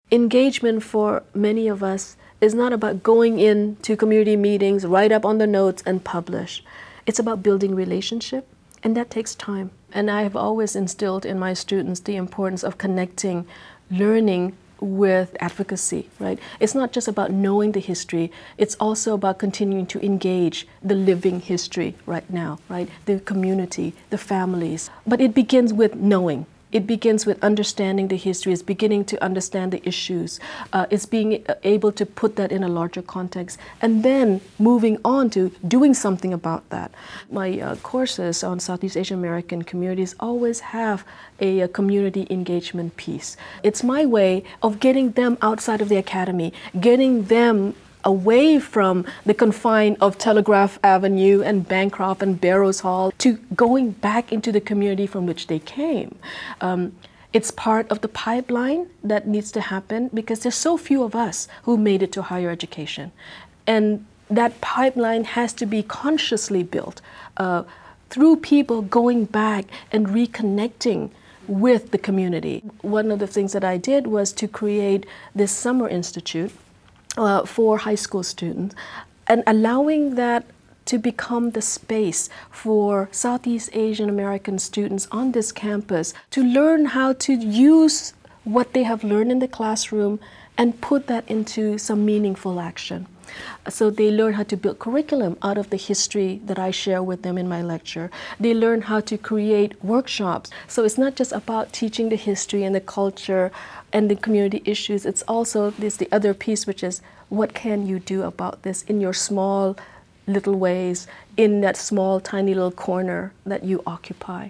Engagement for many of us is not about going into community meetings, write up on the notes, and publish. It's about building relationship, and that takes time. And I have always instilled in my students the importance of connecting learning with advocacy, right? It's not just about knowing the history, it's also about continuing to engage the living history right now, right? The community, the families. But it begins with knowing. It begins with understanding the history. It's beginning to understand the issues. It's being able to put that in a larger context and then moving on to doing something about that. My courses on Southeast Asian American communities always have a community engagement piece. It's my way of getting them outside of the academy, getting them away from the confine of Telegraph Avenue and Bancroft and Barrows Hall to going back into the community from which they came. It's part of the pipeline that needs to happen because there's so few of us who made it to higher education. And that pipeline has to be consciously built through people going back and reconnecting with the community. One of the things that I did was to create this summer institute for high school students and allowing that to become the space for Southeast Asian American students on this campus to learn how to use what they have learned in the classroom and put that into some meaningful action. So they learn how to build curriculum out of the history that I share with them in my lecture. They learn how to create workshops. So it's not just about teaching the history and the culture and the community issues. It's also the other piece, which is what can you do about this in your small little ways, in that small tiny little corner that you occupy.